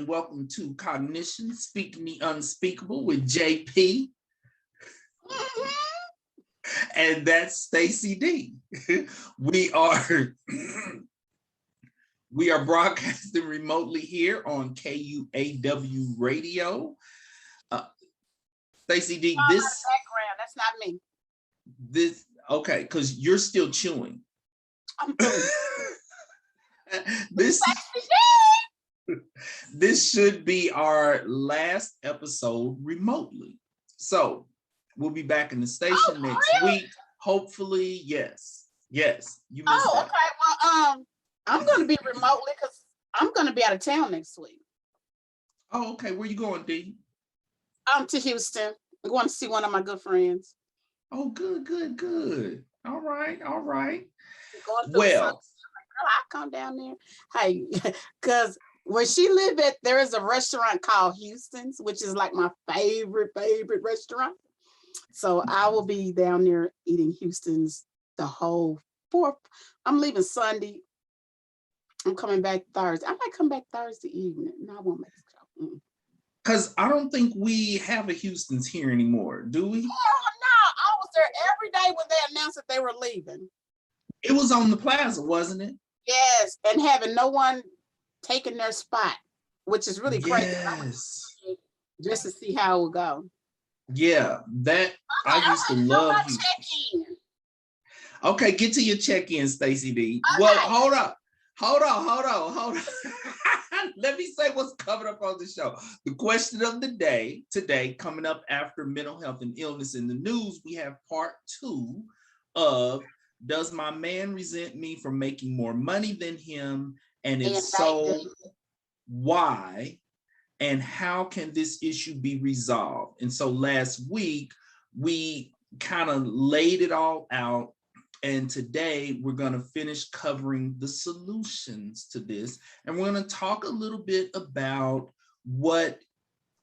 welcome to Cognitions, Speaking the Unspeakable with JP. And that's Stacy D. We are broadcasting remotely here on KUAW radio. Stacy D, this background, that's not me. This okay, because you're still chewing. I'm doing This should be our last episode remotely. So we'll be back in the station next week. Hopefully, yes. Yes. You missed that. Okay. Well, I'm gonna be remotely because I'm gonna be out of town next week. Oh, okay. Where you going, D? To Houston. I'm going to see one of my good friends. Oh, good. All right. Well, I come down there. Hey, because where she lived at, there is a restaurant called Houston's, which is like my favorite restaurant. So I will be down there eating Houston's the whole 4th. I'm leaving Sunday. I'm coming back Thursday. I might come back Thursday evening. No, I won't make it. Because I don't think we have a Houston's here anymore, do we? Oh, no. I was there every day when they announced that they were leaving. It was on the plaza, wasn't it? Yes, and having no one taking their spot, which is really crazy. Yes. Just to see how it will go. Yeah, that I used to love Houston. Okay, get to your check-in, Stacy D. Okay. Well, hold on. Let me say what's coming up on the show. The question of the day today, coming up after mental health and illness in the news, we have part 2 of does my man resent me for making more money than him? And if so, why? And how can this issue be resolved? And so last week, we kind of laid it all out. And today we're going to finish covering the solutions to this. And we're going to talk a little bit about what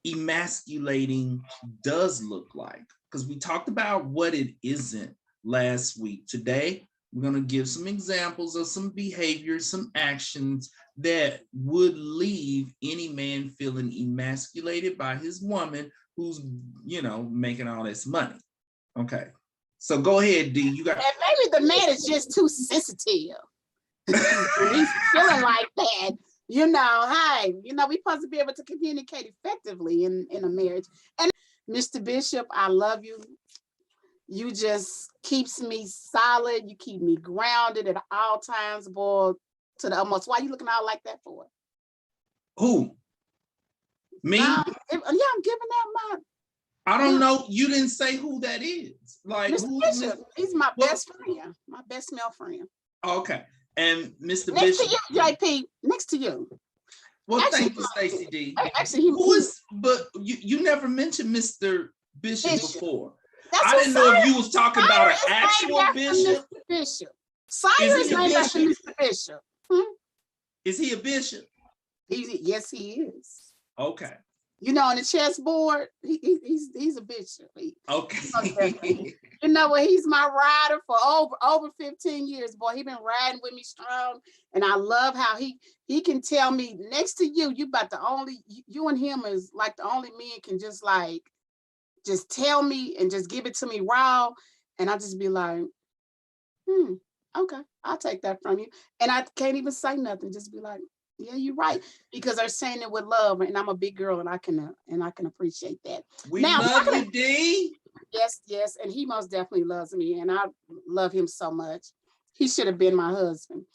emasculating does look like, because we talked about what it isn't last week. Today, we're going to give some examples of some behaviors, some actions that would leave any man feeling emasculated by his woman who's, making all this money. Okay. So go ahead, D. You got. And maybe the man is just too sensitive. He's feeling like that. Hey, we're supposed to be able to communicate effectively in a marriage. And Mr. Bishop, I love you. You just keeps me solid. You keep me grounded at all times, boy, to the almost. Why are you looking out like that for? Who? Me? I'm giving that my. I don't know. You didn't say who that is. Like, Mr. Bishop, he's my best friend, my best male friend. Okay. And Mr. Next Bishop. to you, JP, next to you. Well, actually, thank you, Stacy D. Actually, but you never mentioned Mr. Bishop before. I didn't know if you was talking about an actual bishop. Mr. Bishop. Sire is named after Mr. Bishop. Is he a bishop? Yes, he is. Okay. On the chessboard, he's a bishop. Okay. He's my rider for over 15 years, boy. He been riding with me strong, and I love how he can tell me next to you about the only you and him is like the only men can just tell me and just give it to me raw, and I just be like, okay, I'll take that from you, and I can't even say nothing, just be like, yeah, you're right, because they're saying it with love, and I'm a big girl, and I can appreciate that. We love you, D. Yes, and he most definitely loves me, and I love him so much. He should have been my husband.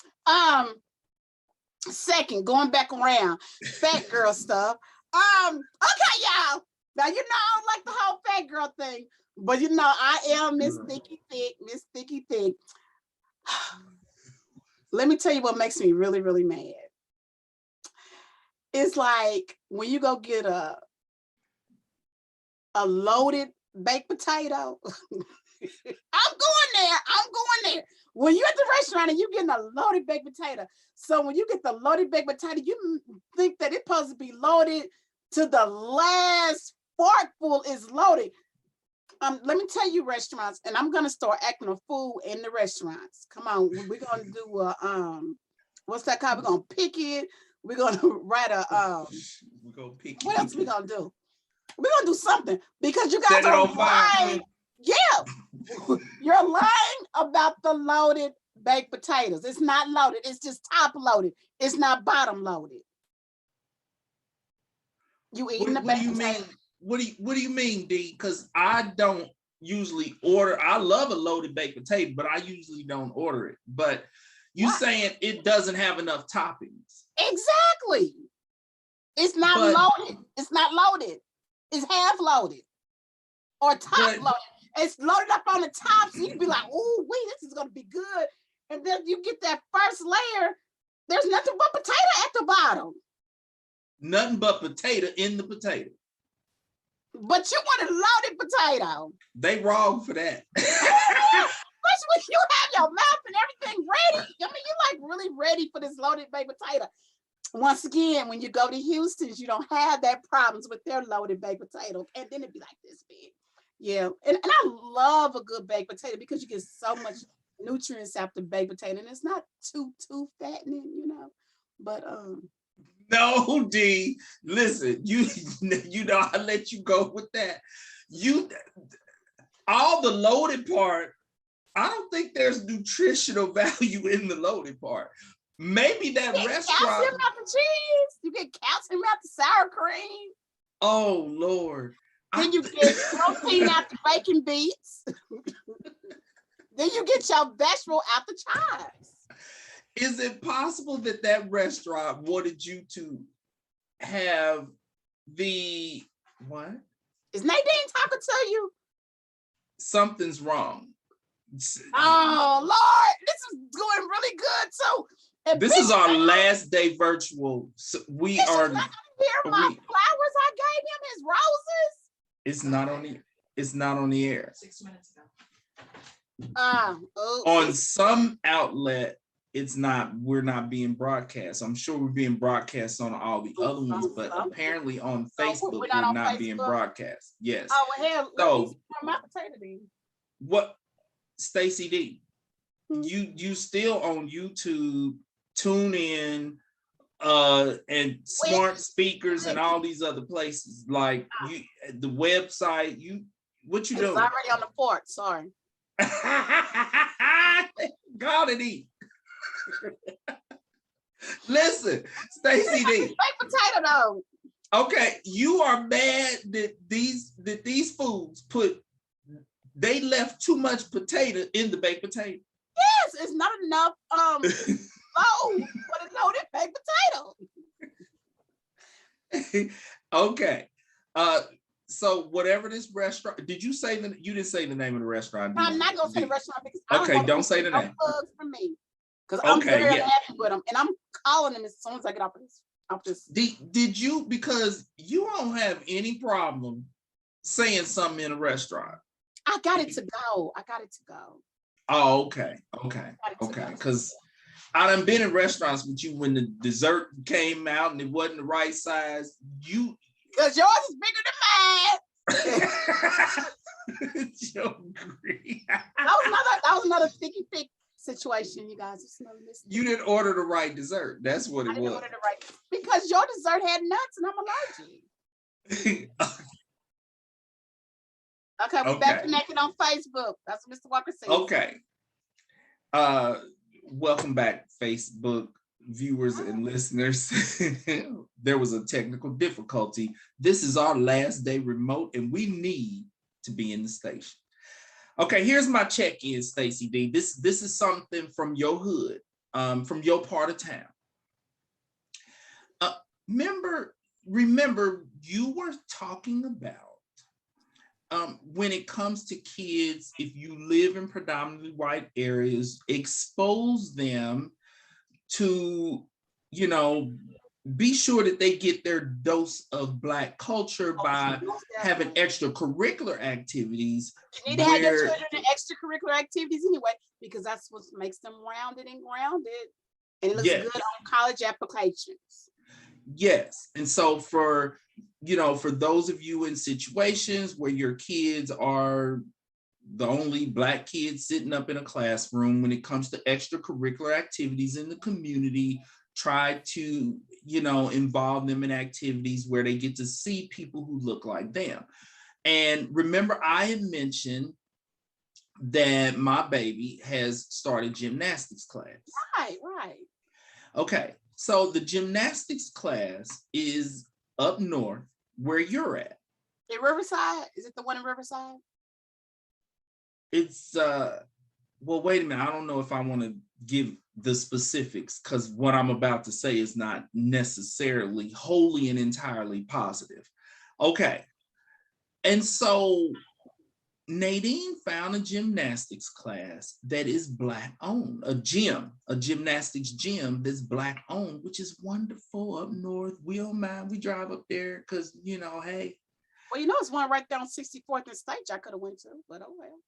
Second, going back around, fat girl stuff. Okay, y'all. Now, I don't like the whole fat girl thing, but I am Miss Thicky Thick. Let me tell you what makes me really, really mad. It's like when you go get a loaded baked potato. I'm going there. When you're at the restaurant and you're getting a loaded baked potato. So when you get the loaded baked potato, you think that it's supposed to be loaded to the last forkful is loaded. Let me tell you, restaurants, and I'm gonna start acting a fool in the restaurants. Come on, we're gonna do what's that called? We're gonna pick it. We're gonna write a We're gonna pick. What else we gonna do? We're gonna do something because you Set guys it are on fire. lying. Yeah, you're lying about the loaded baked potatoes. It's not loaded. It's just top loaded. It's not bottom loaded. You eating the What do baked you potato? mean? What do you mean, D? Because I don't usually order. I love a loaded baked potato, but I usually don't order it. But you What? saying it doesn't have enough toppings? Exactly. It's not But- loaded. It's not loaded. It's half loaded or top But- loaded. It's loaded up on the top, so you can be like, "Oh, wait, this is gonna be good." And then you get that first layer. There's nothing but potato at the bottom. Nothing but potato in the potato. But you want a loaded potato. They wrong for that. Especially when you have your mouth and everything ready. I mean, you're like really ready for this loaded baked potato. Once again, when you go to Houston's, you don't have that problems with their loaded baked potato. And then it'd be like this big. Yeah. And I love a good baked potato because you get so much nutrients after baked potato. And it's not too fattening, you know. But No, D. Listen, you know, I let you go with that. All the loaded part, I don't think there's nutritional value in the loaded part. Maybe that you get restaurant. calcium out the cheese. You get calcium out the sour cream. Oh Lord. Then you get protein out the bacon beets. Then you get your vegetable out the chives. Is it possible that that restaurant wanted you to have the what? Is Nadine talking to you? Something's wrong. Oh Lord, this is going really good too. And This is our last day virtual. So we Bishop's are. not gonna hear my flowers I gave him, his roses. It's not on the. It's not on the air. 6 minutes ago. On some outlet, it's not. We're not being broadcast. I'm sure we're being broadcast on all the other ones, but apparently on Facebook we're we're not not on being Facebook? broadcast. Yes. Oh well, hell, So- let me see my potato then. What, Stacy D? Hmm. You still on YouTube? Tune in, and smart speakers and all these other places like you, the website. What you It's doing? already on the port. Sorry. God it eat. Listen, Stacy D. Baked potato though. Okay, you are mad that these foods they left too much potato in the baked potato. Yes, it's not enough load for the loaded baked potato. Okay. So whatever this restaurant, did you say that you didn't say the name of the restaurant? I'm not gonna say the restaurant because I Okay, want don't say the no name. bugs for me. Because I'm Okay, very yeah. happy with them, and I'm calling them as soon as I get off this. Did you, because you don't have any problem saying something in a restaurant? I got it to go. Oh, okay. Because I done been in restaurants with you when the dessert came out and it wasn't the right size. Because yours is bigger than mine. That was another sticky thick situation, you guys. You didn't order the right dessert. That's what it was. Because your dessert had nuts and I'm allergic. Okay, we're back connected on Facebook. That's what Mr. Walker said. Okay. Welcome back, Facebook viewers and listeners. There was a technical difficulty. This is our last day remote, and we need to be in the station. Okay, here's my check-in, Stacy D. This is something from your hood, from your part of town. Remember, you were talking about when it comes to kids, if you live in predominantly white areas, expose them to, be sure that they get their dose of Black culture by having extracurricular activities. You need to have your children in extracurricular activities anyway, because that's what makes them rounded and grounded. And it looks good on college applications. Yes. And so for those of you in situations where your kids are the only Black kids sitting up in a classroom, when it comes to extracurricular activities in the community, try to involve them in activities where they get to see people who look like them. And remember, I had mentioned that my baby has started gymnastics class. Right. Okay, so the gymnastics class is up north where you're at. In Riverside? Is it the one in Riverside? It's well, wait a minute. I don't know if I want to give the specifics because what I'm about to say is not necessarily wholly and entirely positive. Okay, and so Nadine found a gymnastics class that is Black owned, a gymnastics gym that's Black owned, which is wonderful up north. We don't mind. We drive up there because, hey. Well, it's one right there on 64th and Stage I could have went to, but oh well.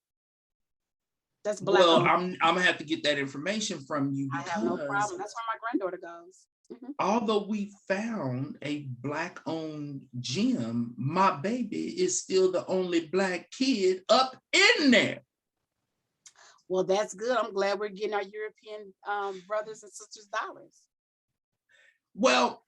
That's Black Well, owned. I'm gonna have to get that information from you I have no problem. That's where my granddaughter goes. Although we found a Black owned gym, my baby is still the only Black kid up in there. Well, that's good. I'm glad we're getting our European brothers and sisters dollars. Well,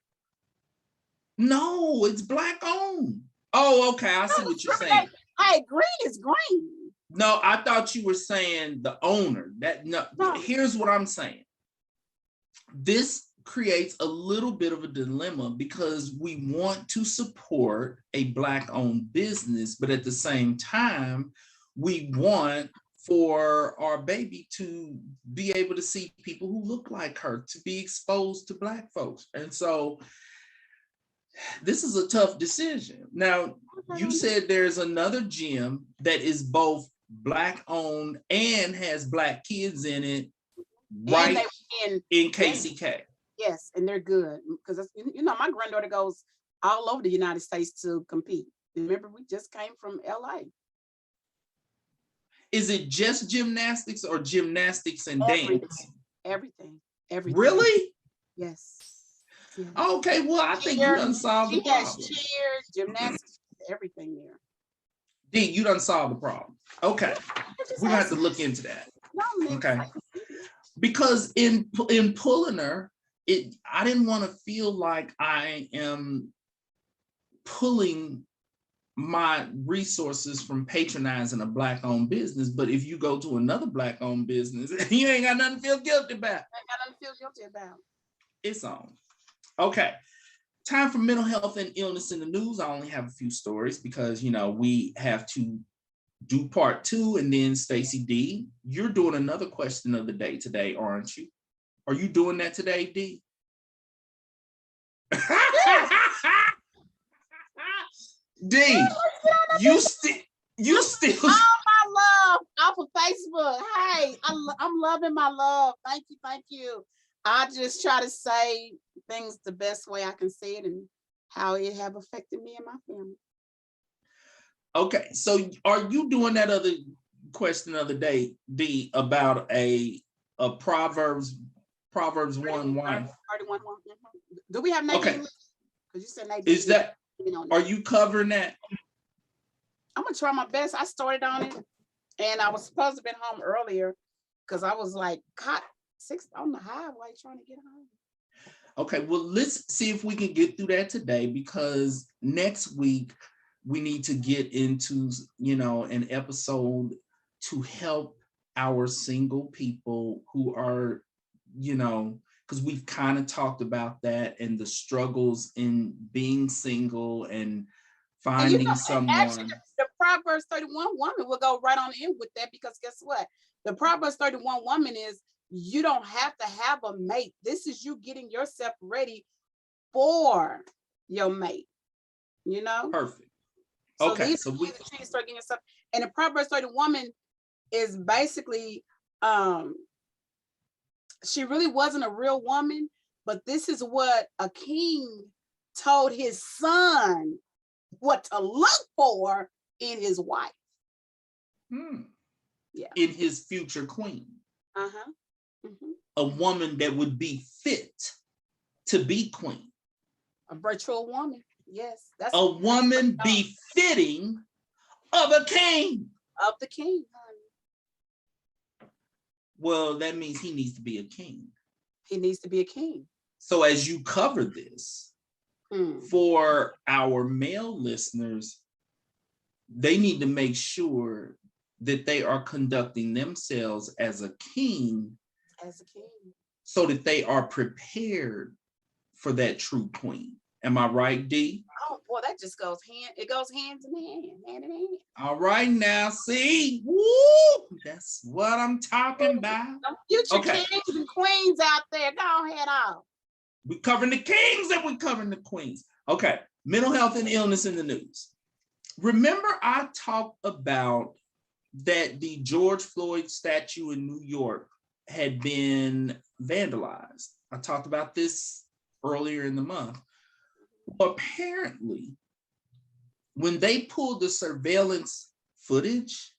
no, it's Black owned. Oh, okay. I see what you're saying. Hey, green is green. No, I thought you were saying the owner. No. Here's what I'm saying. This creates a little bit of a dilemma because we want to support a Black owned business, but at the same time, we want for our baby to be able to see people who look like her, to be exposed to Black folks. And so this is a tough decision. Now, you said there's another gym that is both Black owned and has Black kids in it, right in KCK. Yes, and they're good because my granddaughter goes all over the United States to compete. Remember, we just came from LA. Is it just gymnastics or gymnastics and dance? Everything. Really? Yes. Okay, well, I think you done solved the problem. She has cheers, gymnastics, everything there. D, you done solved the problem. Okay, we're gonna have to look into that. Okay, because in pulling her, I didn't want to feel like I am pulling my resources from patronizing a Black owned business. But if you go to another Black owned business, you ain't got nothing to feel guilty about. It's on. Okay. Time for mental health and illness in the news. I only have a few stories because, we have to do part 2. And then Stacy D, you're doing another question of the day today, aren't you? Are you doing that today, D? D, you still all my love off of Facebook. Hey, I'm loving my love. Thank you. I just try to say things the best way I can say it and how it have affected me and my family. Okay, so are you doing that other question of the day, D, about a Proverbs 1 wife? 31. Do we have Nadine? Okay. Because you said Nadine. Is that? Are you covering that? I'm gonna try my best. I started on it, and I was supposed to have been home earlier because I was like caught 6 on the highway trying to get home. Okay, well, let's see if we can get through that today because next week we need to get into, an episode to help our single people who are, because we've kind of talked about that and the struggles in being single and finding someone. Actually, the Proverbs 31 woman will go right on in with that because guess what? The Proverbs 31 woman is you don't have to have a mate. This is you getting yourself ready for your mate. Perfect. So okay, so we start getting yourself. And the Proverbs 30 woman is basically she really wasn't a real woman, but this is what a king told his son what to look for in his wife. Yeah. In his future queen. A woman that would be fit to be queen. A virtual woman. Yes. That's a woman befitting of a king. Of the king, honey. Well, that means he needs to be a king. He needs to be a king. So as you cover this, for our male listeners, they need to make sure that they are conducting themselves as a king, so that they are prepared for that true queen. Am I right, D? Oh boy, that just goes hand in hand. All right, now see, woo, that's what I'm talking about. Some future kings and queens out there, go ahead on. We're covering the kings and we're covering the queens. Okay, mental health and illness in the news. Remember, I talked about that the George Floyd statue in New York had been vandalized. I talked about this earlier in the month. Well, apparently, when they pulled the surveillance footage,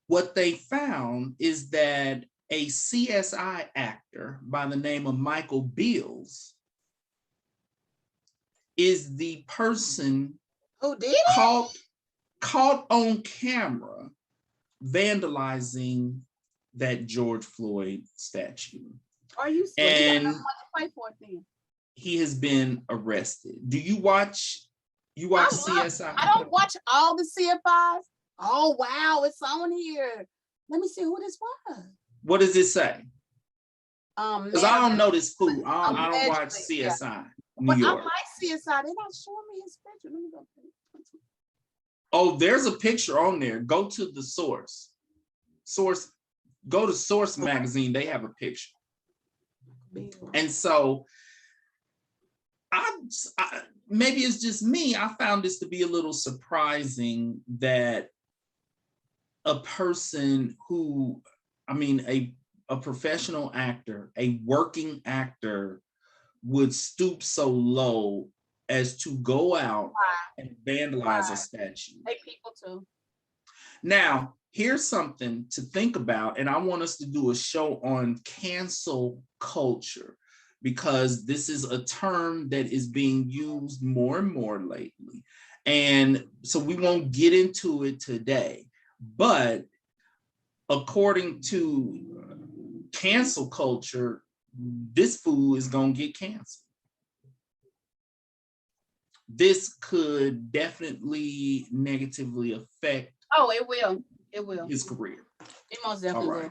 what they found is that a CSI actor by the name of Michael Beals is the person who did caught on camera vandalizing that George Floyd statue. Are you and you pay for it then? He has been arrested. Do you watch CSI? I don't watch all the CFIs. Oh wow, it's on here. Let me see who this was. What does it say? Because I don't know this fool. I don't watch CSI. Yeah. New York. I like CSI. They're not showing me his picture. Let me go. Oh, there's a picture on there. Go to the source. Go to Source magazine. They have a picture. And so I maybe it's just me. I found this to be a little surprising that a person who, a professional actor, a working actor, would stoop so low as to go out and vandalize a statue. Hey, people too. Now, here's something to think about, and I want us to do a show on cancel culture, because this is a term that is being used more and more lately. And so we won't get into it today, but according to cancel culture, this fool is going to get canceled. This could definitely negatively affect. Oh, it will. It will. His career. It most definitely will.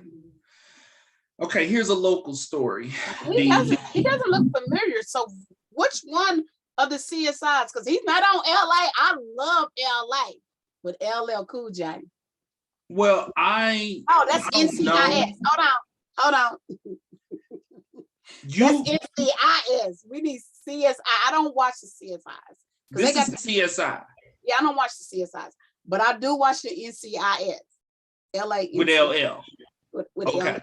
Okay, here's a local story. He doesn't look familiar. So which one of the CSIs? Because he's not on LA. I love LA with LL Cool J. Well, that's NCIS. Hold on. That's NCIS. We need CSI. I don't watch the CSIs. This is CSI. Yeah, I don't watch the CSIs, but I do watch the NCIS. LA with LL. With okay. LL.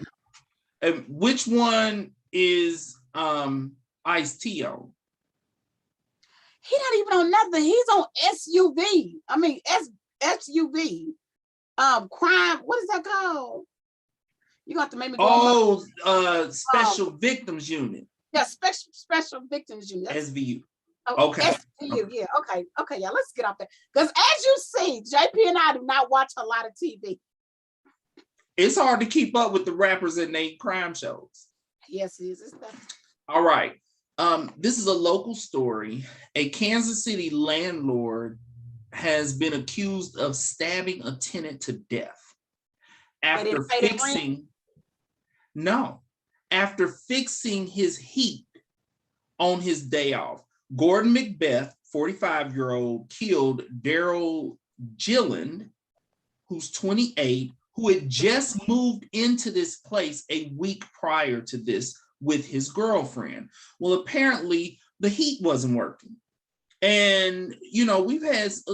And which one is Ice-T on? He not even on nothing. He's on SUV. SUV. Crime. What is that called? You got to make me go. Special Victims Unit. Yeah, special Victims Unit. SVU. Okay. SVU. Yeah. Okay. Yeah. Let's get off there. Because as you see, JP and I do not watch a lot of TV. It's hard to keep up with the rappers and their crime shows. Yes, it is. All right. This is a local story. A Kansas City landlord has been accused of stabbing a tenant to death after fixing his heat on his day off. Gordon Macbeth, 45-year-old, killed Daryl Gilland, who's 28, who had just moved into this place a week prior to this with his girlfriend. Well, apparently the heat wasn't working. And, we've had a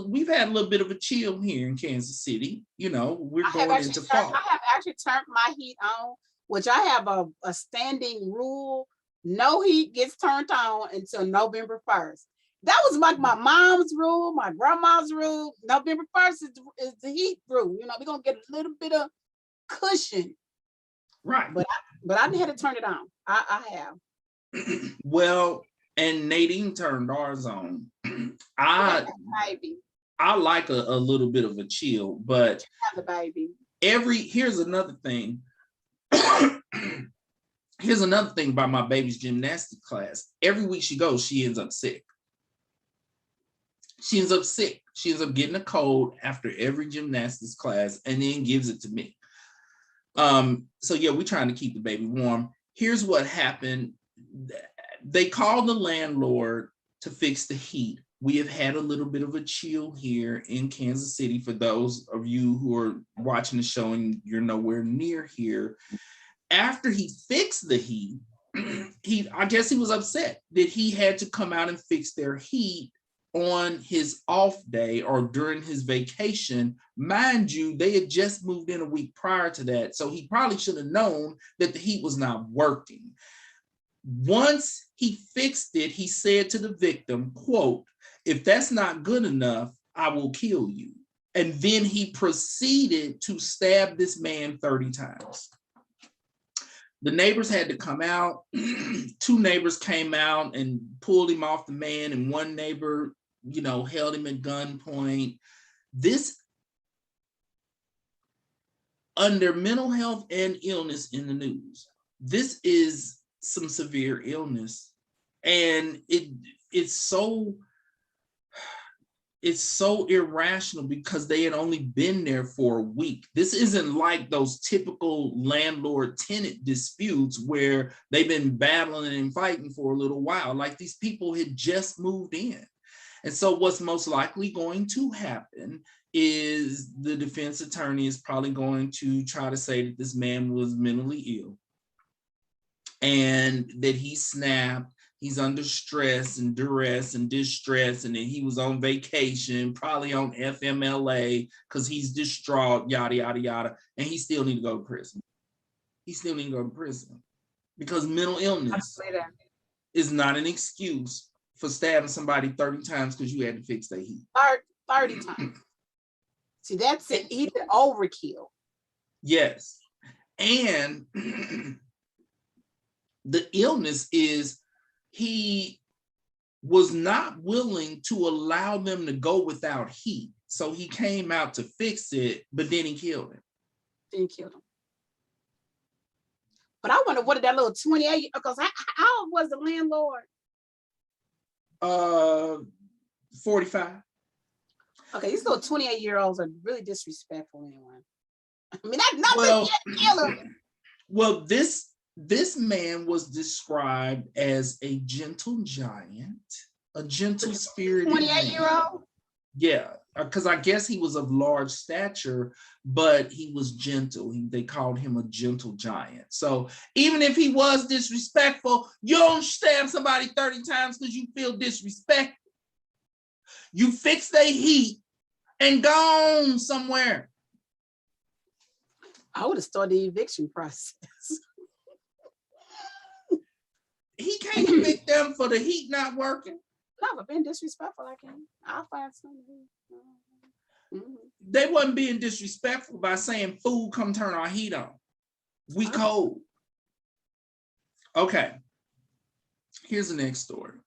little bit of a chill here in Kansas City. We're going into fall. I have actually turned my heat on, which I have a standing rule. No heat gets turned on until November 1st. That was like my mom's rule, my grandma's rule. November 1st is the heat rule. We're going to get a little bit of cushion. Right. But I didn't have to turn it on. I have. Well, and Nadine turned ours on. I like a little bit of a chill, but the baby. Here's another thing. Here's another thing about my baby's gymnastics class. Every week she goes, she ends up sick. She ends up sick. She ends up getting a cold after every gymnastics class and then gives it to me. So yeah, we're trying to keep the baby warm. Here's what happened. They called the landlord to fix the heat. We have had a little bit of a chill here in Kansas City. For those of you who are watching the show and you're nowhere near here, after he fixed the heat, I guess he was upset that he had to come out and fix their heat on his off day or during his vacation. Mind you, they had just moved in a week prior to that, so he probably should have known that the heat was not working. Once he fixed it, he said to the victim, quote, "If that's not good enough, I will kill you." And then he proceeded to stab this man 30 times. The neighbors had to come out. 2 neighbors came out and pulled him off the man, and one neighbor, held him at gunpoint. This, under mental health and illness in the news, this is some severe illness, and it's so irrational because they had only been there for a week. This isn't like those typical landlord-tenant disputes where they've been battling and fighting for a little while. Like, these people had just moved in. And so what's most likely going to happen is the defense attorney is probably going to try to say that this man was mentally ill and that he snapped. He's under stress and duress and distress, and then he was on vacation, probably on FMLA, because he's distraught, yada, yada, yada, and he still need to go to prison. He still need to go to prison because mental illness is not an excuse for stabbing somebody 30 times because you had to fix their heat. 30 times. See, that's it. He did overkill. Yes. And the illness is he was not willing to allow them to go without heat. So he came out to fix it, but then he killed him. But I wonder, what did that little 28, because how old was the landlord? 45. Okay, these little 28-year-olds are really disrespectful anyway. I mean, that's nothing to kill him. Well, this man was described as a gentle giant, a gentle spirited 28-year-old? Yeah, because I guess he was of large stature, but he was gentle. They called him a gentle giant. So even if he was disrespectful, you don't stab somebody 30 times because you feel disrespected. You fix their heat and gone somewhere. I would have started the eviction process. He can't evict them for the heat not working. No, but being disrespectful, I can. I'll find something. They wasn't being disrespectful by saying, "Fool, come turn our heat on. We cold." Okay. Here's the next story.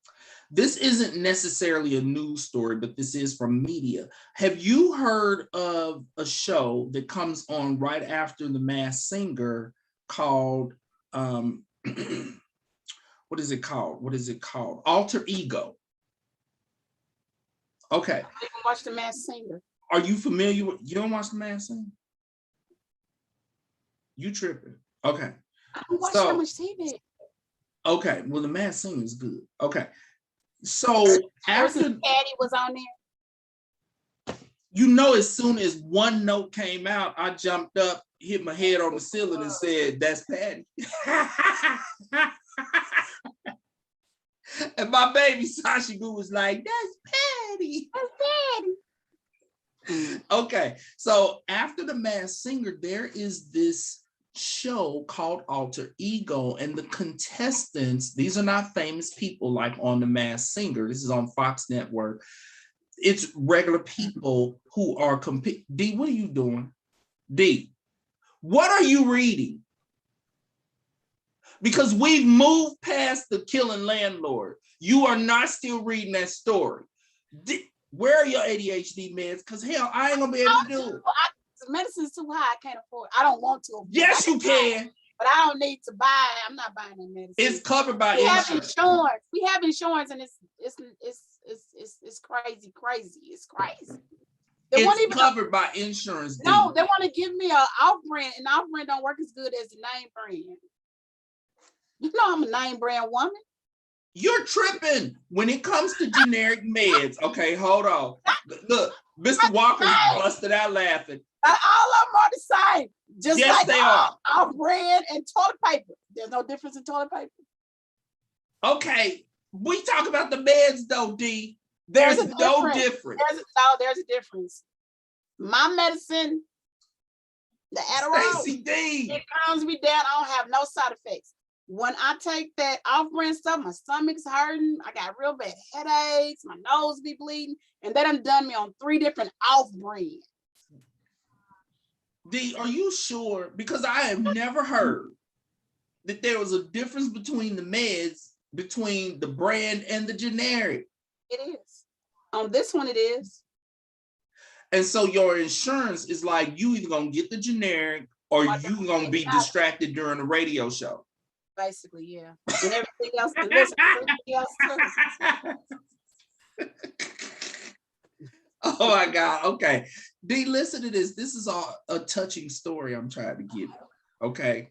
This isn't necessarily a news story, but this is from media. Have you heard of a show that comes on right after The Masked Singer called, what is it called? Alter Ego. Okay. I didn't watch The Masked Singer. Are you familiar with, you don't watch The Masked Singer? You tripping. Okay. I don't watch so much TV. Okay, well, The Masked Singer is good. Okay. So after Patty was on there, as soon as one note came out, I jumped up, hit my head on the ceiling, and said, "That's Patty." And my baby Sasha Goo was like, "That's Patty." That's Patty. Okay, so after The Masked Singer, there is this show called Alter Ego, and the contestants, these are not famous people like on The Masked Singer. This is on Fox Network. It's regular people who are competing. D, what are you doing? D, what are you reading? Because we've moved past the killing landlord. You are not still reading that story. D, where are your ADHD meds? Because hell, I ain't gonna be able to do it. The medicine's too high. I can't afford it. I don't want to. Yes, you can. but I don't need to buy. I'm not buying that medicine. It's covered by insurance. We have insurance, and it's crazy. It's crazy. It's covered by insurance. No, they want to give me an off-brand, and off-brand don't work as good as the name brand. You know I'm a name brand woman. You're tripping when it comes to generic meds. Okay, hold on. Look, Mr. Walker busted out laughing. All of them are the same. Just yes, like they are. Off-brand and toilet paper. There's no difference in toilet paper. Okay, we talk about the meds though, D. There's no difference. There's a difference. My medicine, the Adderall, Stacy D. it calms me down. I don't have no side effects. When I take that off-brand stuff, my stomach's hurting. I got real bad headaches. My nose be bleeding. And they done me on 3 different off-brand. D, are you sure? Because I have never heard that there was a difference between the meds, between the brand and the generic. It is. On this one, it is. And so your insurance is like, you either gonna get the generic or you gonna be distracted during the radio show. Basically, yeah. And everything else, everything else too. Oh my God. Okay. D, listen to this. This is a touching story I'm trying to give. Okay.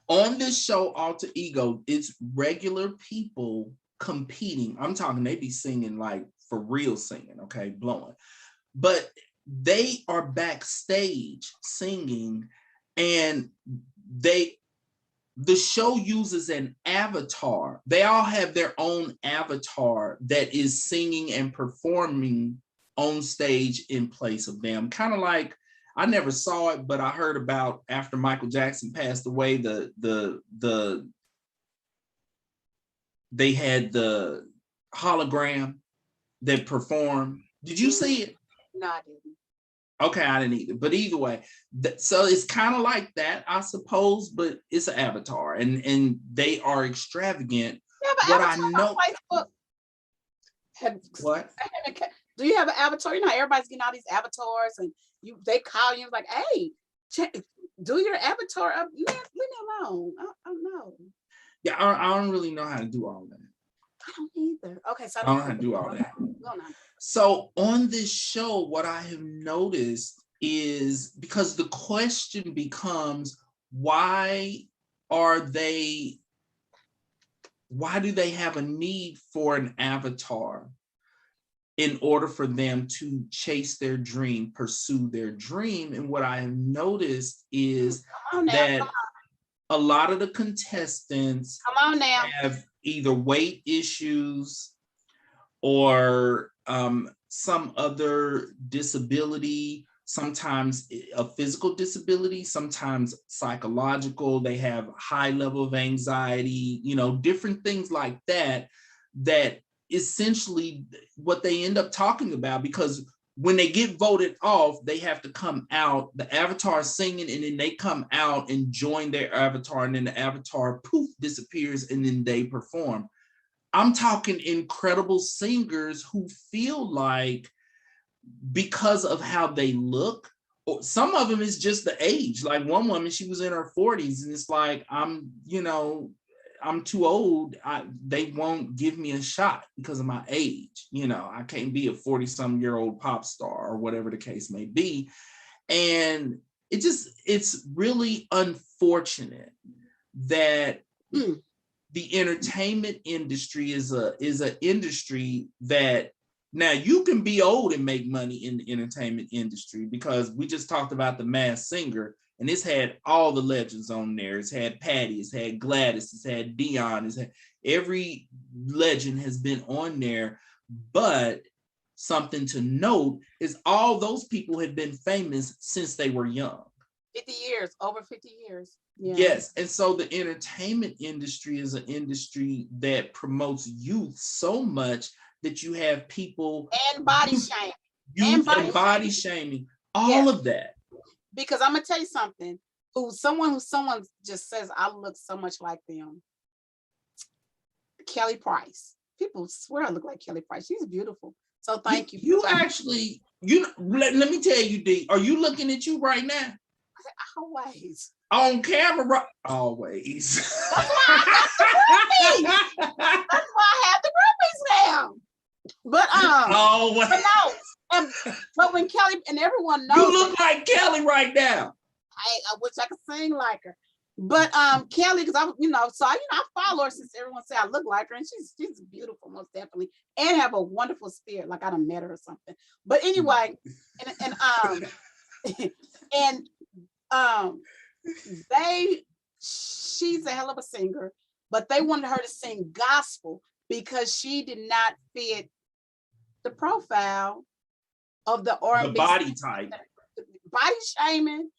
On this show, Alter Ego, it's regular people competing. I'm talking, they be singing like for real singing, okay, blowing. But they are backstage singing, and the show uses an avatar. They all have their own avatar that is singing and performing on stage in place of them. Kind of like, I never saw it, but I heard about after Michael Jackson passed away, they had the hologram that performed. Did you see it? No, I didn't. Okay, I didn't either. But either way, so it's kind of like that, I suppose, but it's an avatar, and they are extravagant. What I know. What? Do you have an avatar? You know, everybody's getting all these avatars, and they call you like, "Hey, do your avatar up. Leave me alone." I don't know. Yeah, I don't really know how to do all that. I don't either. Okay, so I don't know how to do all that. So on this show, what I have noticed is, because the question becomes, why do they have a need for an avatar in order for them to chase their dream, pursue their dream? And what I have noticed is that a lot of the contestants have either weight issues or some other disability, sometimes a physical disability, sometimes psychological. They have high level of anxiety, different things like that, that essentially what they end up talking about, because when they get voted off, they have to come out, the avatar singing, and then they come out and join their avatar, and then the avatar poof disappears, and then they perform. I'm talking incredible singers who feel like, because of how they look, or some of them is just the age. Like one woman, she was in her 40s, and it's like, I'm too old. They won't give me a shot because of my age. I can't be a 40-some-year-old pop star or whatever the case may be. And it's really unfortunate that the entertainment industry is an industry that, now you can be old and make money in the entertainment industry, because we just talked about The Masked Singer, and it's had all the legends on there. It's had Patty, it's had Gladys, it's had Dion, every legend has been on there. But something to note is all those people have been famous since they were young. 50 years, over 50 years. Yeah. Yes, and so the entertainment industry is an industry that promotes youth so much that you have people and body shaming, and body shaming, all of that. Because I'm gonna tell you something. Someone just says I look so much like them. Kelly Price. People swear I look like Kelly Price. She's beautiful. So thank you. You actually, let me tell you, D, are you looking at you right now? Always. On camera, always. That's why I got the groupies. That's why I have the groupies now. But Always. but no, but when Kelly and everyone knows, you look like Kelly right now. I wish I could sing like her. But Kelly, because I follow her since everyone said I look like her, and she's beautiful, most definitely, and have a wonderful spirit. Like I done met her or something. But anyway, and she's a hell of a singer, but they wanted her to sing gospel because she did not fit the profile of the R&B, the body type, body shaming.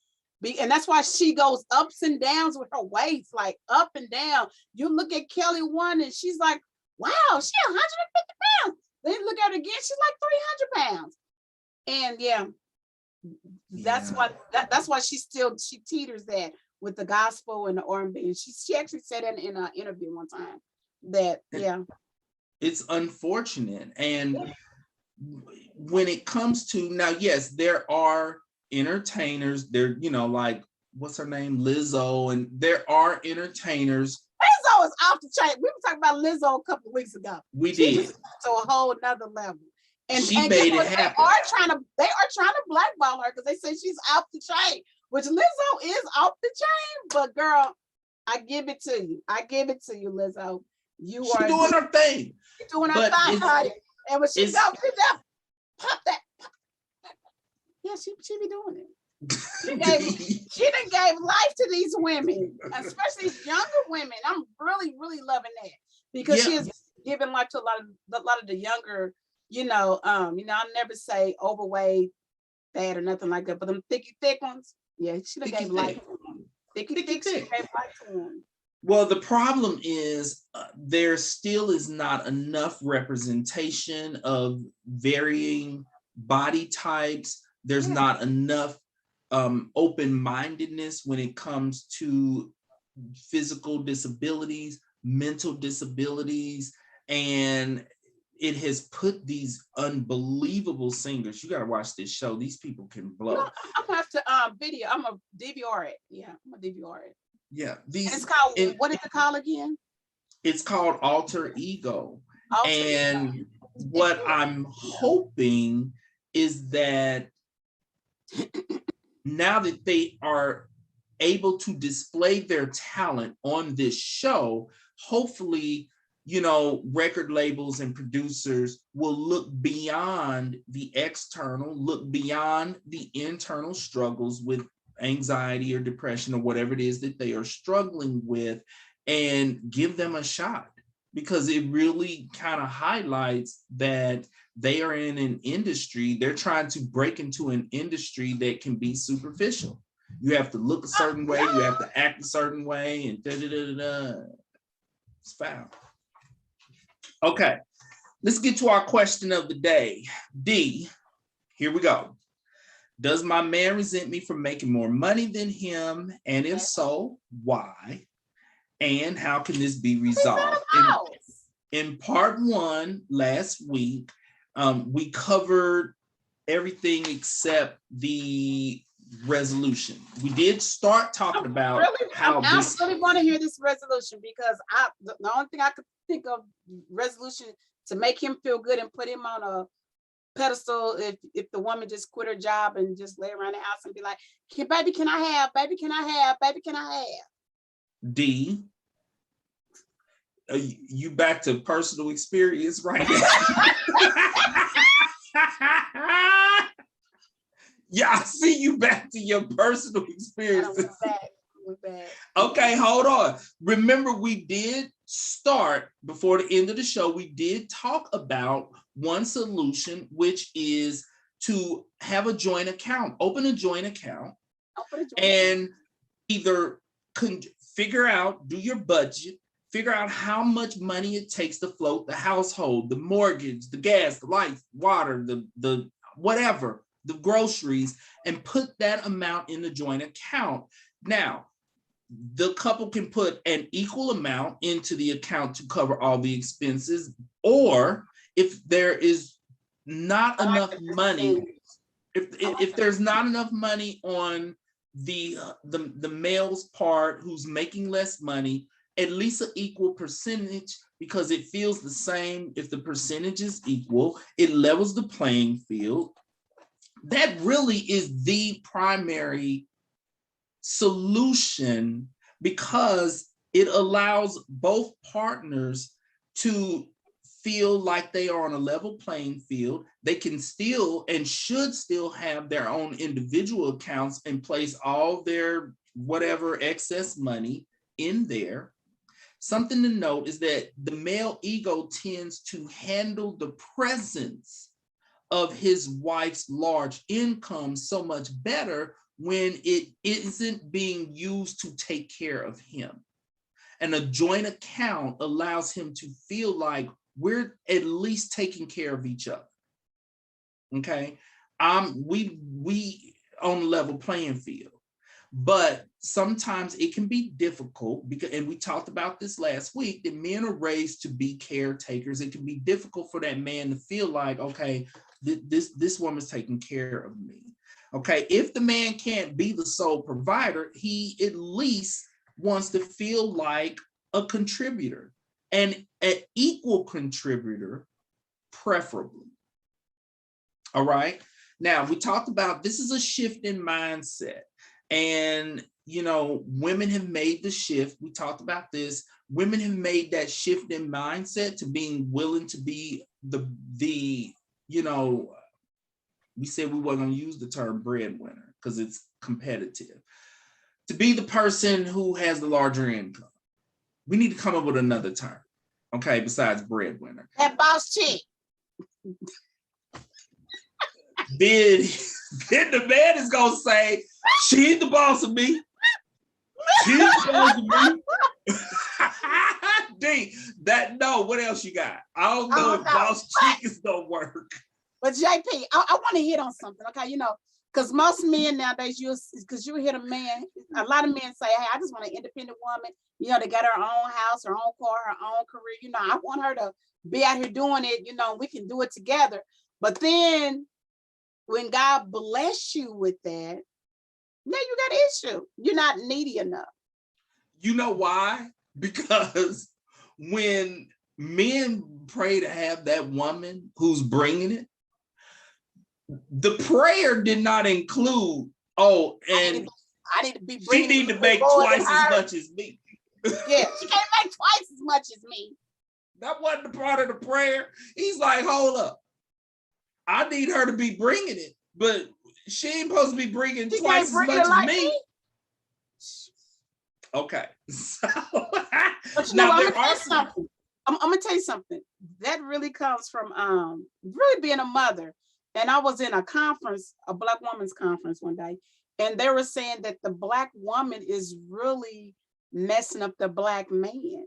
And that's why she goes ups and downs with her weights, like up and down. You look at Kelly one and she's like, wow, she's 150 pounds. Then look at her again, she's like 300 pounds. And that's why she teeters that with the gospel and the R&B. And she actually said that in an interview one time that, it's unfortunate. And when it comes to now, yes, there are entertainers, there, like what's her name, Lizzo, and there are entertainers. Lizzo is off the chain. We were talking about Lizzo a couple of weeks ago. We did. To a whole nother level. And she made it happen. They are trying to blackball her because they say she's off the chain, which Lizzo is off the chain. But girl, I give it to you. Lizzo. She's doing her thing. She's doing her thing, honey. And when she's out, pop that. Yeah, she be doing it. She done gave life to these women, especially younger women. I'm really, really loving that because she is giving life to a lot of the younger, I'll never say overweight, fat or nothing like that, but them thick ones, she done gave life to them. Thick, she gave life to them. Well, the problem is there still is not enough representation of varying body types. There's not enough open-mindedness when it comes to physical disabilities, mental disabilities, and it has put these unbelievable singers. You got to watch this show. These people can blow. I'm gonna have to video. I'm a DVR it. Yeah, I'm gonna DVR it. Yeah, it's called. What is it called again? It's called Alter Ego. And what I'm hoping is that now that they are able to display their talent on this show, hopefully, record labels and producers will look beyond the external, look beyond the internal struggles with anxiety or depression or whatever it is that they are struggling with, and give them a shot, because it really kind of highlights that they are in an industry. They're trying to break into an industry that can be superficial. You have to look a certain way, you have to act a certain way, and It's foul. Okay, let's get to our question of the day. D, here we go. Does my man resent me for making more money than him? And if so, why? And how can this be resolved? In part one last week, we covered everything except the resolution. We did start talking about how I really want to hear this resolution, because the only thing I could think of resolution to make him feel good and put him on a pedestal, if the woman just quit her job and just lay around the house and be like, baby, can I have? Baby, can I have? Baby, can I have? D, you back to personal experience right now? Yeah, I see you back to your personal experiences. We're back. Okay, hold on. Remember, we did start before the end of the show. We did talk about one solution, which is to have a joint account, open a joint account, and either figure out, do your budget, figure out how much money it takes to float the household, the mortgage, the gas, the lights, water, the whatever, the groceries, and put that amount in the joint account. Now, the couple can put an equal amount into the account to cover all the expenses, or if there is not enough money, if there's not enough money on the male's part who's making less money at least an equal percentage, because it feels the same. If the percentage is equal, it levels the playing field. That really is the primary solution, because it allows both partners to feel like they are on a level playing field. They can still and should still have their own individual accounts and place all their whatever excess money in there. Something to note is that the male ego tends to handle the presence of his wife's large income so much better when it isn't being used to take care of him. And a joint account allows him to feel like we're at least taking care of each other. Okay. We on a level playing field. But sometimes it can be difficult because, and we talked about this last week, that men are raised to be caretakers. It can be difficult for that man to feel like, okay, this woman's taking care of me. Okay, if the man can't be the sole provider, he at least wants to feel like a contributor, and an equal contributor, preferably. All right. Now, we talked about this is a shift in mindset. And, you know, women have made the shift. We talked about this. Women have made that shift in mindset to being willing to be the you know, we said we weren't going to use the term breadwinner because it's competitive. To be the person who has the larger income. We need to come up with another term, okay, besides breadwinner. That boss chick. Then the man is going to say, she's the boss of me. She's the boss of me. D, no, what else you got? I don't know if boss chick is going to work. But JP, I want to hit on something, okay? You know, because most men nowadays, because you hit a man, a lot of men say, hey, I just want an independent woman. You know, they got her own house, her own car, her own career. You know, I want her to be out here doing it. You know, we can do it together. But then when God bless you with that, now you got an issue. You're not needy enough. You know why? Because when men pray to have that woman who's bringing it, the prayer did not include, oh, and I need to be she need to make twice as much as me. Yeah, she can't make twice as much as me. That wasn't the part of the prayer. He's like, hold up. I need her to be bringing it, but she ain't supposed to be bringing twice as much as me. Okay. So, but you know, I'm gonna tell you something. That really comes from really being a mother. And I was in a conference, a Black women's conference one day, and they were saying that the Black woman is really messing up the Black man,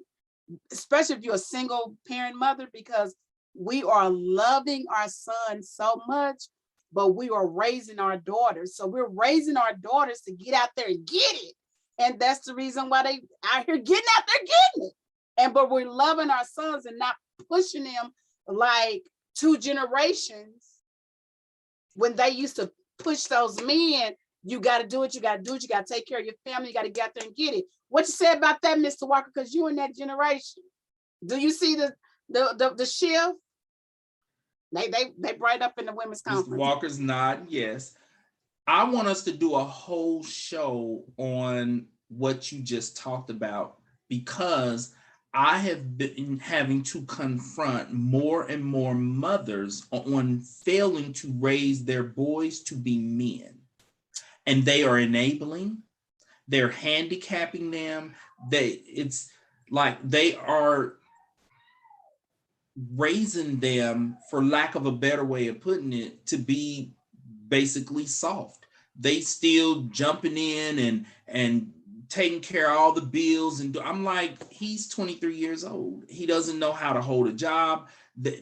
especially if you're a single parent mother, because we are loving our sons so much, but we are raising our daughters. So we're raising our daughters to get out there and get it. And that's the reason why they out here getting out there getting it. But we're loving our sons and not pushing them like 2 generations when they used to push those men. You got to do it. You got to do it. You got to take care of your family. You got to get out there and get it. What you say about that, Mr. Walker? Because you're in that generation. Do you see the shift? They brought up in the women's conference. Mr. Walker's nodding yes. I want us to do a whole show on what you just talked about, because I have been having to confront more and more mothers on failing to raise their boys to be men. And they are enabling, they're handicapping them. It's like they are raising them, for lack of a better way of putting it, to be basically soft. They still jumping in and taking care of all the bills. And I'm like, he's 23 years old. He doesn't know how to hold a job.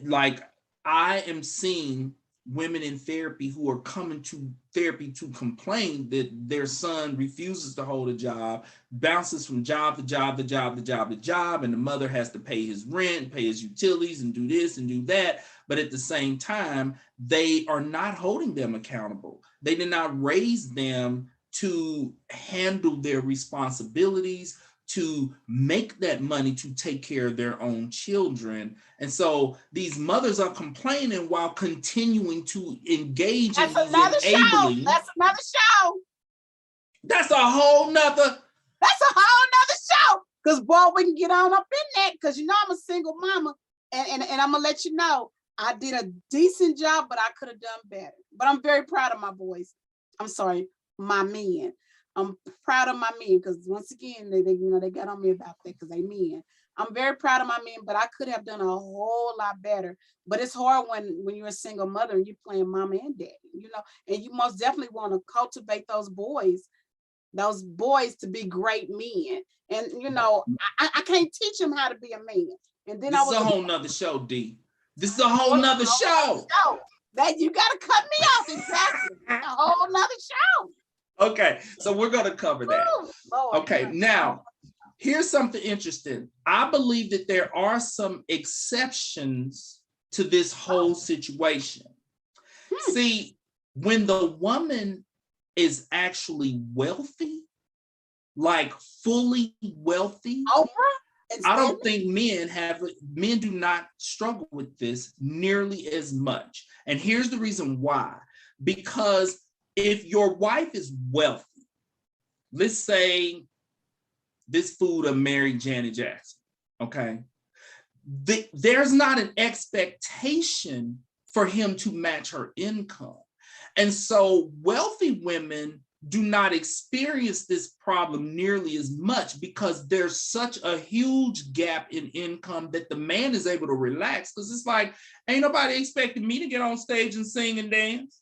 Like, I am seeing women in therapy who are coming to therapy to complain that their son refuses to hold a job, bounces from job to job to job to job to job, and the mother has to pay his rent, pay his utilities, and do this and do that. But at the same time, they are not holding them accountable. They did not raise them to handle their responsibilities, to make that money to take care of their own children. And so these mothers are complaining while continuing to engage in these enabling. That's another show. That's a whole nother. That's a whole nother show. Because boy, we can get on up in that, because you know I'm a single mama. And I'm gonna let you know, I did a decent job, but I could have done better. But I'm very proud of my boys. I'm sorry, my men. I'm proud of my men, because once again, they got on me about that because they men. I'm very proud of my men, but I could have done a whole lot better. But it's hard when you're a single mother and you're playing mama and daddy, you know, and you most definitely want to cultivate those boys to be great men. And you know, I can't teach them how to be a man. And then this is a whole nother show, D. This is a whole nother show. That you gotta cut me off, exactly. A whole nother show. Okay, so we're gonna cover that. Lord, okay, now here's something interesting. I believe that there are some exceptions to this whole situation. See, when the woman is actually wealthy, like fully wealthy, Oprah? I don't think men do not struggle with this nearly as much. And here's the reason why. Because if your wife is wealthy, let's say this food of Mary Janet Jackson, okay? There's not an expectation for him to match her income. And so wealthy women do not experience this problem nearly as much because there's such a huge gap in income that the man is able to relax, because it's like, ain't nobody expecting me to get on stage and sing and dance.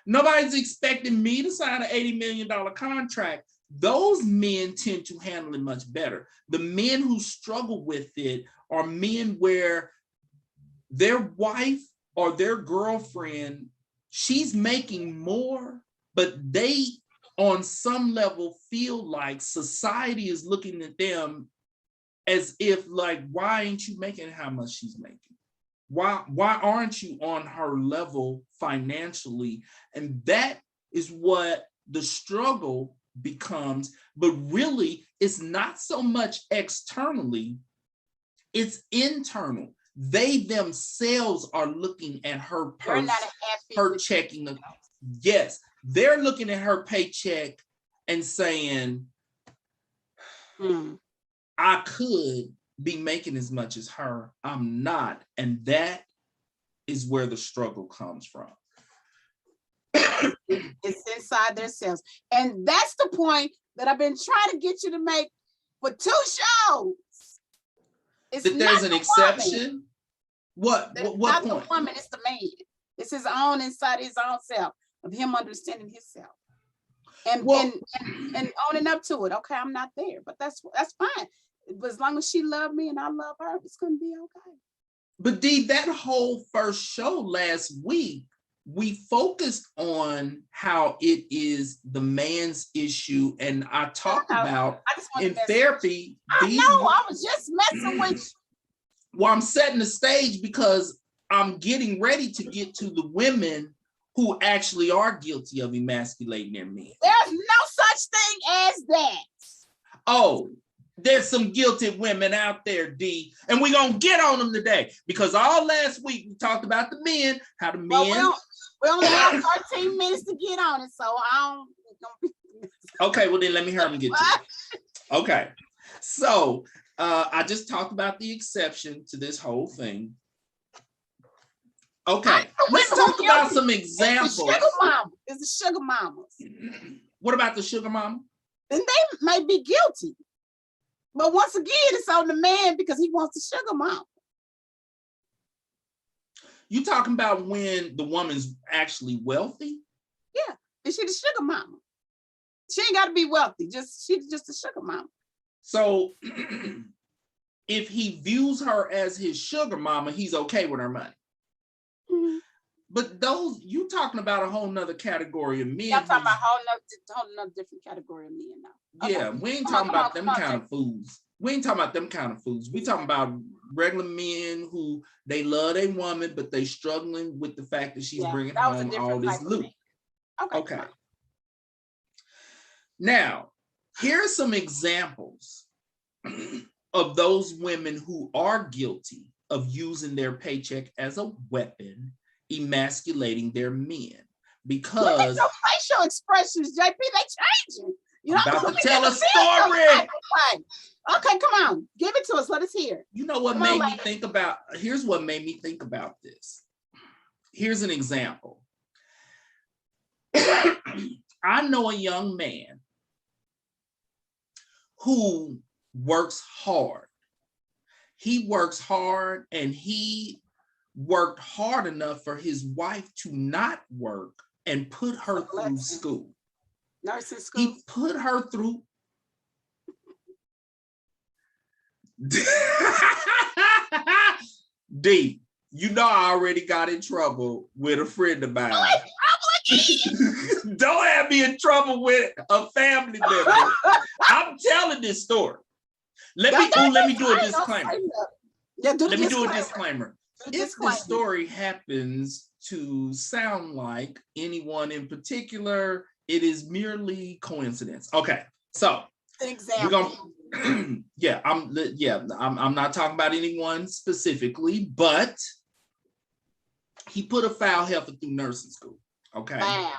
Nobody's expecting me to sign an $80 million contract. Those men tend to handle it much better. The men who struggle with it are men where their wife or their girlfriend, she's making more, but they, on some level, feel like society is looking at them as if, like, why ain't you making how much she's making? Why aren't you on her level financially? And that is what the struggle becomes. But really, it's not so much externally, it's internal. They themselves are looking at her purse, her checking. Yes, they're looking at her paycheck and saying, I could be making as much as her. I'm not. And that is where the struggle comes from. It's inside themselves. And that's the point that I've been trying to get you to make for 2 shows. It's that there's an exception. Woman. What not point? The woman, it's the man. It's his own, inside his own self, of him understanding himself. And owning up to it. Okay, I'm not there, but that's fine. But as long as she loved me and I love her, it's gonna be okay. But Dee, that whole first show last week, we focused on how it is the man's issue, and I talked about in therapy. I was just messing with you. Well, I'm setting the stage because I'm getting ready to get to the women who actually are guilty of emasculating their men. There's no such thing as that. Oh, there's some guilty women out there, D, and we're going to get on them today, because all last week we talked about the men, how the men... We only have 13 minutes to get on it, so I don't... Okay, well then let me hurry and get to it. Okay, so I just talked about the exception to this whole thing. Okay, let's talk about some examples. It's the sugar mamas. What about the sugar mama? Then they may be guilty. But once again, it's on the man because he wants the sugar mama. You talking about when the woman's actually wealthy? Yeah, and she's the sugar mama. She ain't got to be wealthy. She's just a sugar mama. So if he views her as his sugar mama, he's okay with her money. Mm-hmm. But you talking about a whole nother category of men. Yeah, I'm talking about a whole nother different category of men now. Okay. Yeah, we ain't talking about them kind of fools. We ain't talking about them kind of fools. We talking about regular men who they love a woman, but they struggling with the fact that she's bringing home all this loot. Okay. Now, here are some examples of those women who are guilty of using their paycheck as a weapon, emasculating their men. Because look at your facial expressions, JP, they changing. You know, I'm about to tell a story. Okay, come on, give it to us. Let us hear. You know what made me think about? Here's what made me think about this. Here's an example. I know a young man who works hard. He works hard, and he worked hard enough for his wife to not work and put her through school. Nursing school. He put her through. D, you know I already got in trouble with a friend of mine. Don't have me in trouble with a family member. I'm telling this story. Let me do a disclaimer. Let me do a disclaimer. If the story happens to sound like anyone in particular, it is merely coincidence. Okay, so example. I'm not talking about anyone specifically, but he put a foul heifer through nursing school. Okay. Foul.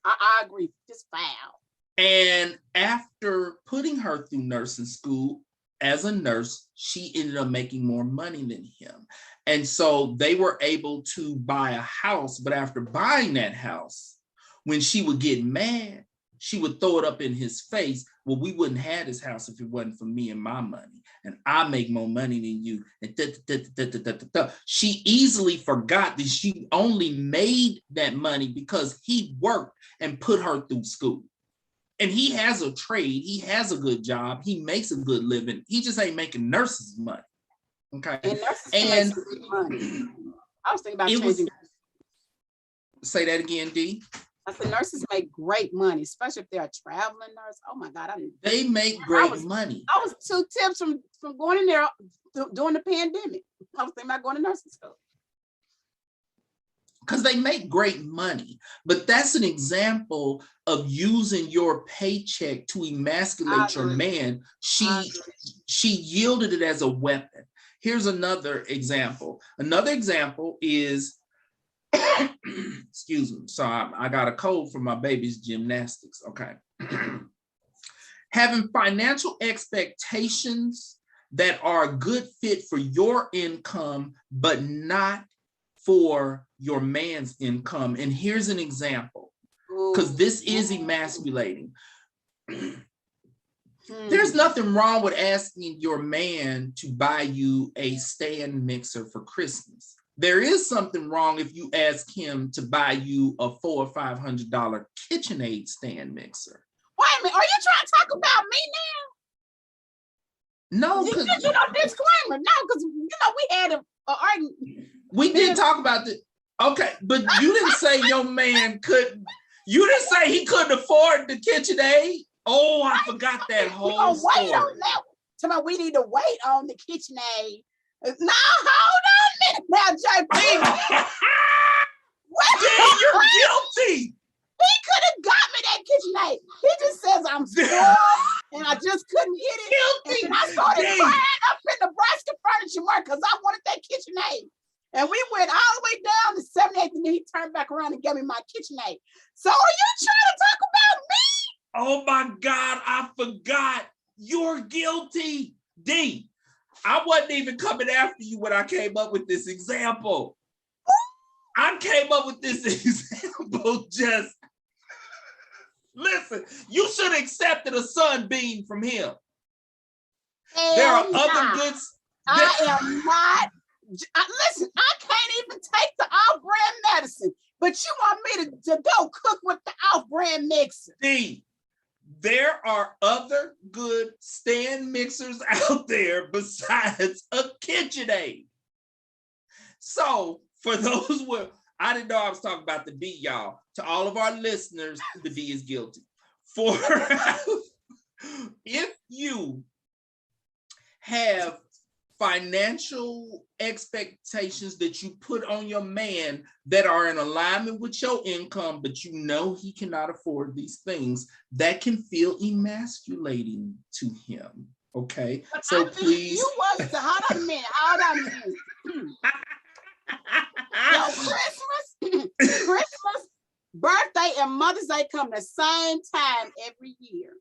I agree. Just foul. And after putting her through nursing school as a nurse, she ended up making more money than him. And so they were able to buy a house. But after buying that house, when she would get mad, she would throw it up in his face. Well, we wouldn't have this house if it wasn't for me and my money. And I make more money than you. And she easily forgot that she only made that money because he worked and put her through school. And he has a trade. He has a good job. He makes a good living. He just ain't making nurses money. Okay. And nurses make money. I was thinking about changing. Say that again, D. I said nurses make great money, especially if they're a traveling nurse. Oh my God. They make great money. I was 2 tips from going in there during the pandemic. I was thinking about going to nursing school. Because they make great money. But that's an example of using your paycheck to emasculate your man. She yielded it as a weapon. Here's another example. Another example is, excuse me, so I got a cold from my baby's gymnastics, okay. Having financial expectations that are a good fit for your income, but not for your man's income. And here's an example, because this is emasculating. There's nothing wrong with asking your man to buy you a stand mixer for Christmas. There is something wrong if you ask him to buy you a $400 or $500 KitchenAid stand mixer. Wait a minute, are you trying to talk about me now? No, because disclaimer. No, because we had a argument. We did talk about this. Okay, but you didn't say your man couldn't. You didn't say he couldn't afford the KitchenAid. Oh, I forgot that whole story. Wait on that. Tell me, we need to wait on the KitchenAid. No, hold on a minute now, JP. Dang, you're guilty. He could have got me that KitchenAid. He just says I'm spoiled and I just couldn't get it. Guilty. And I started crying up in Nebraska Furniture Mart because I wanted that KitchenAid. And we went all the way down to 78th, and then he turned back around and gave me my KitchenAid. So are you trying to talk about me? Oh my God, I forgot. You're guilty. D, I wasn't even coming after you when I came up with this example. I came up with this example just, listen, you should have accepted a sunbeam from him. There are other goods. I am not. Listen, I can't even take the off-brand medicine, but you want me to go cook with the off-brand mixer. D, there are other good stand mixers out there besides a KitchenAid. So for those who, I didn't know I was talking about the D, y'all. To all of our listeners, the D is guilty. For if you have financial expectations that you put on your man that are in alignment with your income, but you know he cannot afford these things, that can feel emasculating to him. Okay, but so please. You was the hold on a minute. Hold on a minute. Yo, Christmas, birthday, and Mother's Day come the same time every year.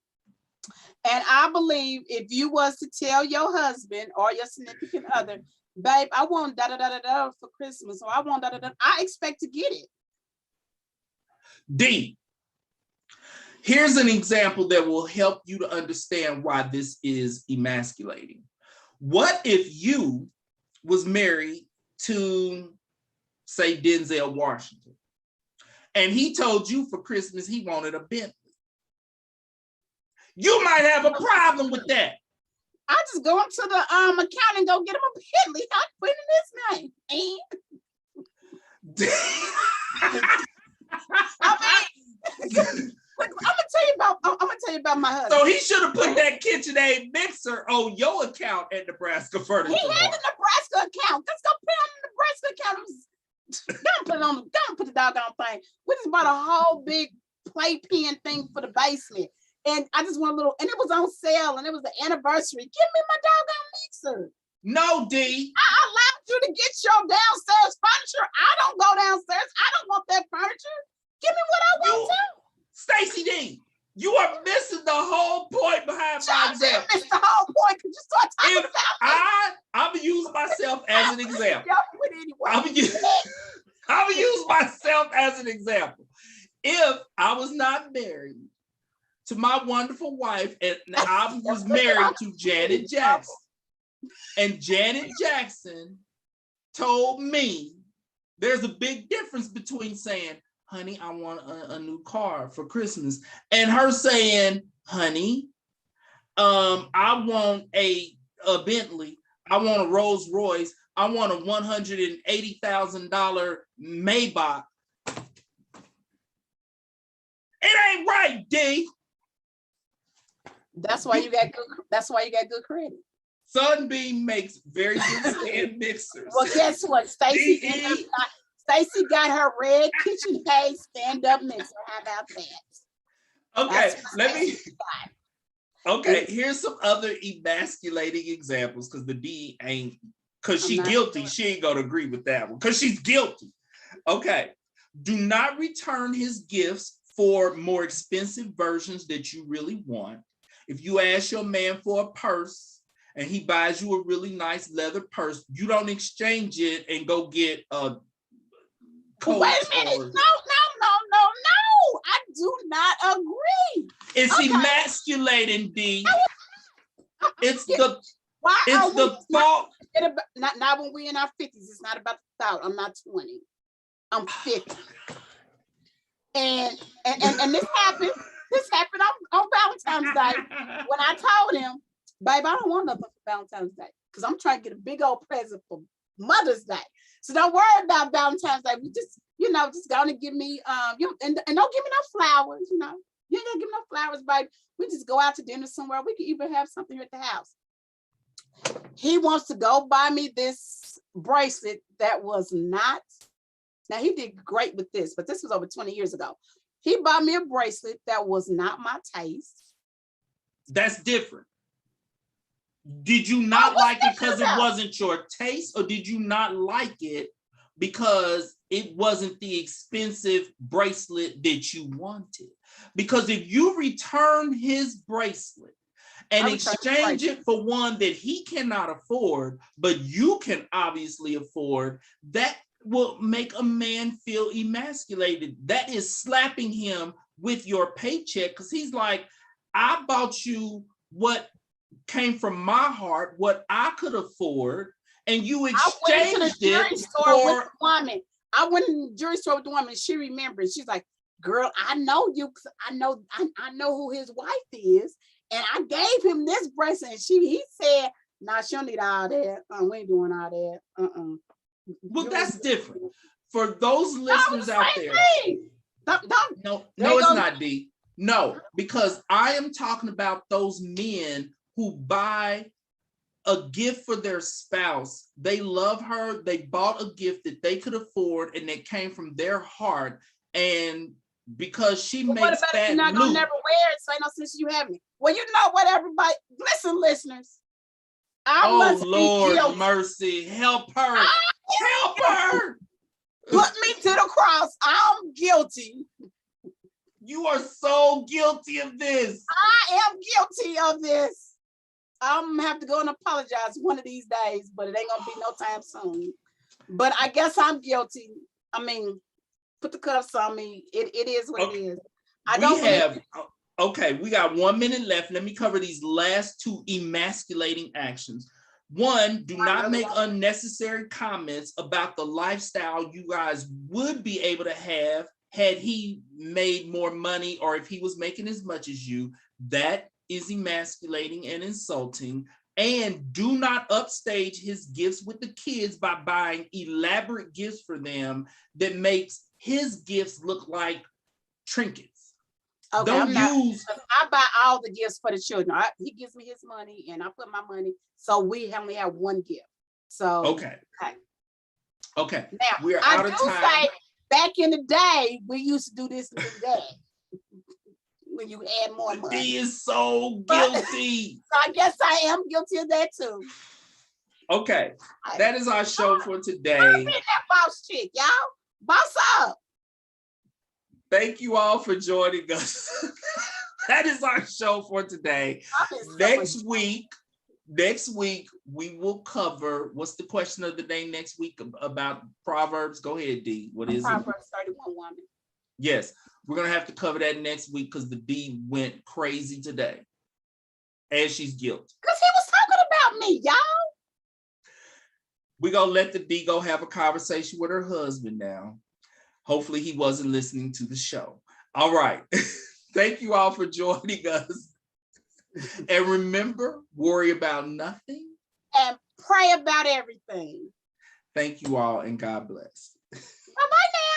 And I believe if you was to tell your husband or your significant other, babe, I want da da da da da for Christmas, or I want da da da, I expect to get it. D. Here's an example that will help you to understand why this is emasculating. What if you was married to, say, Denzel Washington, and he told you for Christmas he wanted a Bentley? You might have a problem with that. I just go into the account and go get him a Bentley. I put in his name. I mean, I'm gonna tell you about my husband. So he should have put that KitchenAid mixer on your account at Nebraska Furniture. He had a Nebraska account. Let's go put it on the Nebraska account. Don't put the doggone thing. We just bought a whole big playpen thing for the basement. And I just want a little, and it was on sale, and it was the anniversary. Give me my doggone mixer. No, D. I allowed you to get your downstairs furniture. I don't go downstairs. I don't want that furniture. Give me what I want to. Stacy D, you are missing the whole point behind my example. Missed the whole point because you start talking about I'm gonna use myself as an example. I'm gonna use myself as an example. If I was not married to my wonderful wife, and I was married to Janet Jackson, and Janet Jackson told me there's a big difference between saying, honey, I want a new car for Christmas, and her saying, honey, I want a Bentley, I want a Rolls Royce, I want a $180,000 Maybach. It ain't right, D. That's why you got good credit. Sunbeam makes very good stand mixers. Well, guess what? Stacy got her red KitchenAid stand-up mixer. How about that? Okay, Okay, here's some other emasculating examples, because the D ain't, because she's guilty. She ain't gonna agree with that one because she's guilty. Okay, do not return his gifts for more expensive versions that you really want. If you ask your man for a purse and he buys you a really nice leather purse, you don't exchange it and go get a coat. Wait a minute. No. I do not agree. It's emasculating, D. It's the thought. Not when we're in our 50s. It's not about the thought. I'm not 20. I'm 50. And this happened. This happened on Valentine's Day when I told him, babe, I don't want nothing for Valentine's Day because I'm trying to get a big old present for Mother's Day. So don't worry about Valentine's Day. We just, just gonna give me, and don't give me no flowers, You ain't gonna give me no flowers, babe. We just go out to dinner somewhere. We can even have something here at the house. He wants to go buy me this bracelet that was not, now he did great with this, but this was over 20 years ago. He bought me a bracelet that was not my taste. That's different. Did you not like it because it wasn't your taste, or did you not like it because it wasn't the expensive bracelet that you wanted? Because if you return his bracelet and exchange it for one that he cannot afford, but you can obviously afford, that will make a man feel emasculated. That is slapping him with your paycheck, because he's like, I bought you what came from my heart, what I could afford, and you exchanged it for. I went in the jewelry store with the woman. She remembered. She's like, girl, I know you. I know who his wife is, and I gave him this bracelet. And he said, "Nah, she don't need all that. We ain't doing all that. Well, that's different. For those listeners out there, no, it's not deep. No, because I am talking about those men who buy a gift for their spouse. They love her. They bought a gift that they could afford and that came from their heart. And because she But makes what about if that you're not gonna loop. never wear it? So ain't no sense you having it. Well, you know what, everybody. Listen, listeners. I Oh must Lord, be guilty. mercy, help her, help her. Put me to the cross. I'm guilty. You are so guilty of this. I am guilty of this. I'm gonna have to go and apologize one of these days, but it ain't gonna be no time soon. But I guess I'm guilty. I mean, put the cuffs on me. It is what it is. I don't have, okay, we got 1 minute left. Let me cover these last two emasculating actions. One, do not make unnecessary comments about the lifestyle you guys would be able to have had he made more money or if he was making as much as you. That is emasculating and insulting. And do not upstage his gifts with the kids by buying elaborate gifts for them that makes his gifts look like trinkets. Okay, I buy all the gifts for the children. He gives me his money and I put my money. So we only have one gift. So okay. Now we're out of time. Say, back in the day, we used to do this and do that. When you add more money. He is so guilty. So I guess I am guilty of that too. Okay, that is our show for today. I'm that boss chick, y'all. Boss up. Thank you all for joining us. That is our show for today. Next week, we will cover, what's the question of the day next week about Proverbs? Go ahead, D. What is Proverbs 31 woman. Yes, we're going to have to cover that next week because the D went crazy today. And she's guilty. Because he was talking about me, y'all. We're going to let the D go have a conversation with her husband now. Hopefully he wasn't listening to the show. All right. Thank you all for joining us. And remember, worry about nothing. And pray about everything. Thank you all and God bless. Bye-bye now.